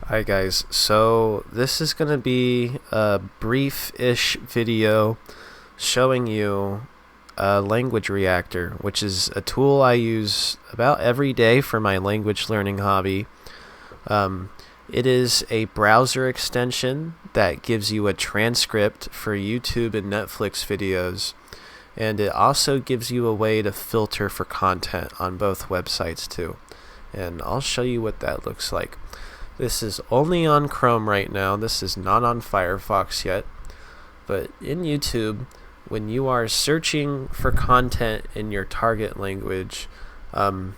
Hi guys, so this is going to be a brief-ish video showing you a language reactor, which is a tool I use about every day for my language learning hobby. It is a browser extension that gives you a transcript for YouTube and Netflix videos, and it also gives you a way to filter for content on both websites too. And I'll show you what that looks like. This is only on Chrome right now. This is not on Firefox yet. But in YouTube, when you are searching for content in your target language, I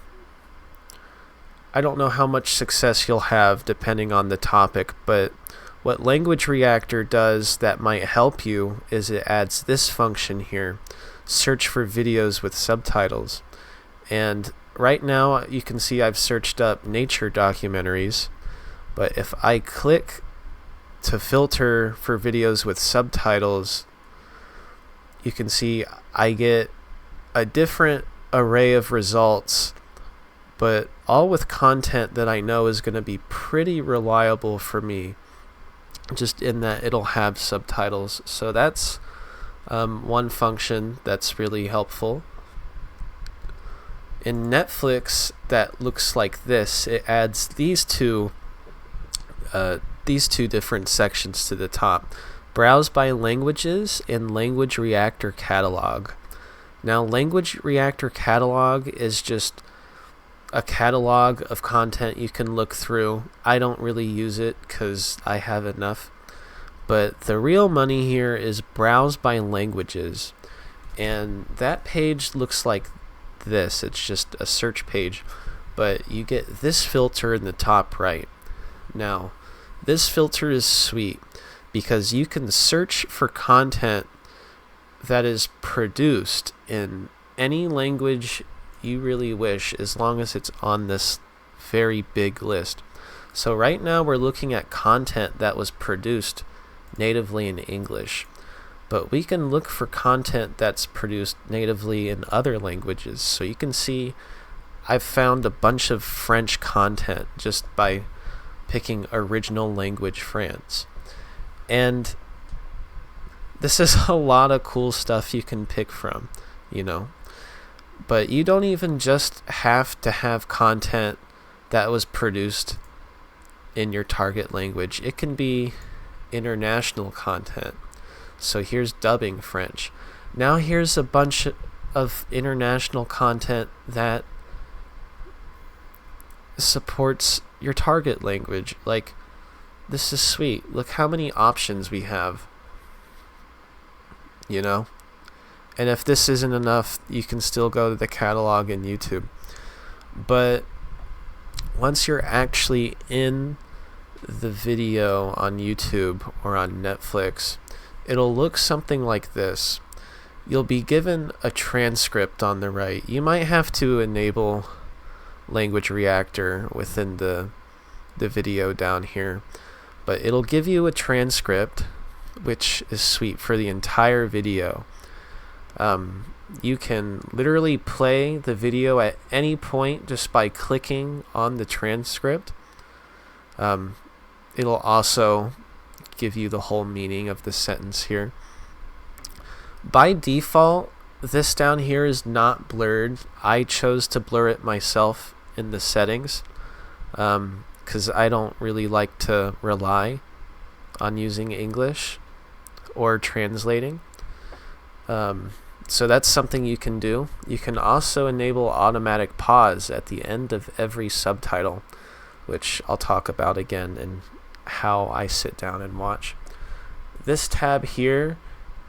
don't know how much success you'll have depending on the topic, but what Language Reactor does that might help you is it adds this function here, search for videos with subtitles. And right now you can see I've searched up nature documentaries. But if I click to filter for videos with subtitles, you can see I get a different array of results, but all with content that I know is going to be pretty reliable for me, just in that it'll have subtitles. So that's one function that's really helpful. In Netflix, that looks like this. It adds these two different sections to the top: Browse by Languages and Language Reactor Catalog. Now, Language Reactor Catalog is just a catalog of content you can look through. I don't really use it because I have enough. But the real money here is Browse by Languages. And that page looks like this. It's just a search page. But you get this filter in the top right. Now, this filter is sweet because you can search for content that is produced in any language you really wish, as long as it's on this very big list. So right now we're looking at content that was produced natively in English, but we can look for content that's produced natively in other languages. So you can see I've found a bunch of French content just by picking original language France. And this is a lot of cool stuff you can pick from, you know. But you don't even just have to have content that was produced in your target language. It can be international content. So here's dubbing French. Now here's a bunch of international content that supports your target language. Like, this is sweet. Look how many options we have, you know. And if this isn't enough, you can still go to the catalog in YouTube. But once you're actually in the video on YouTube or on Netflix, it'll look something like this. You'll be given a transcript on the right. You might have to enable Language Reactor within the video down here, but it'll give you a transcript, which is sweet for the entire video. You can literally play the video at any point just by clicking on the transcript. It'll also give you the whole meaning of the sentence here. By default, this down here is not blurred. I chose to blur it myself in the settings because I don't really like to rely on using English or translating. So that's something you can do. You can also enable automatic pause at the end of every subtitle, which I'll talk about again and how I sit down and watch. This tab here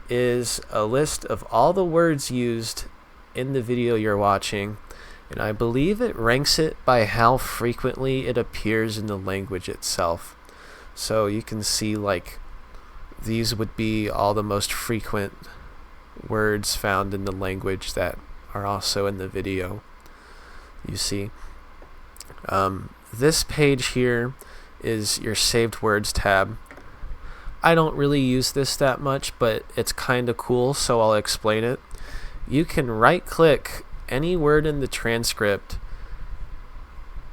is a list of all the words used in the video you're watching, and I believe it ranks it by how frequently it appears in the language itself. So you can see, like, these would be all the most frequent words found in the language that are also in the video. You see, this page here is your saved words tab. I don't really use this that much, but it's kind of cool, so I'll explain it. You can right click any word in the transcript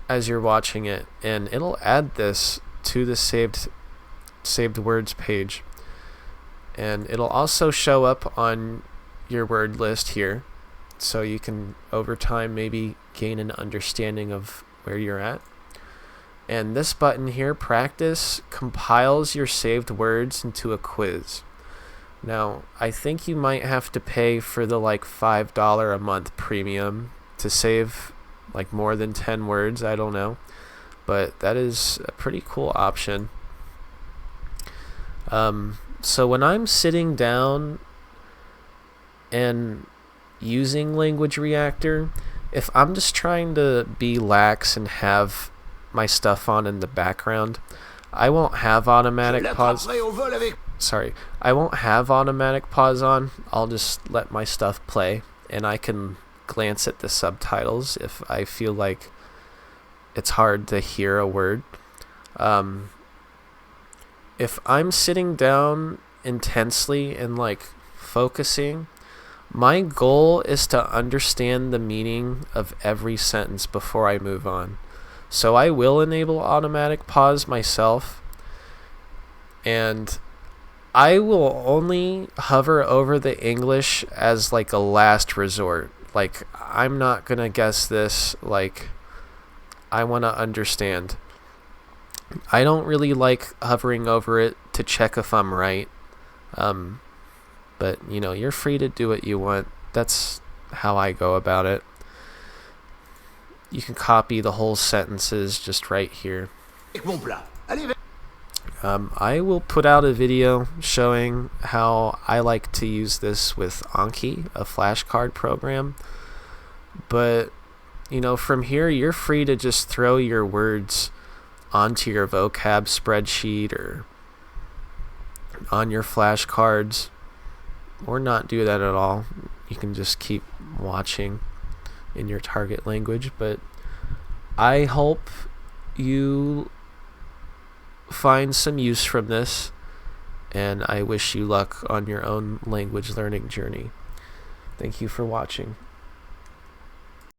as you're watching it, and it'll add this to the saved words page, and it'll also show up on your word list here, so you can over time maybe gain an understanding of where you're at. And this button here, practice, compiles your saved words into a quiz. Now, I think you might have to pay for the like $5 a month premium to save like more than 10 words, I don't know, but that is a pretty cool option. So when I'm sitting down and using Language Reactor, if I'm just trying to be lax and have my stuff on in the background, I won't have automatic pause. Sorry, I won't have automatic pause on. I'll just let my stuff play, and I can glance at the subtitles if I feel like it's hard to hear a word. If I'm sitting down intensely and like focusing, my goal is to understand the meaning of every sentence before I move on. So I will enable automatic pause myself, and I will only hover over the English as like a last resort. Like, I'm not gonna guess this, like, I want to understand. I don't really like hovering over it to check if I'm right. But, you know, you're free to do what you want. That's how I go about it. You can copy the whole sentences just right here. I will put out a video showing how I like to use this with Anki, a flashcard program. But, you know, from here, you're free to just throw your words onto your vocab spreadsheet or on your flashcards, or not do that at all. You can just keep watching in your target language. But I hope you find some use from this, and I wish you luck on your own language learning journey. Thank you for watching.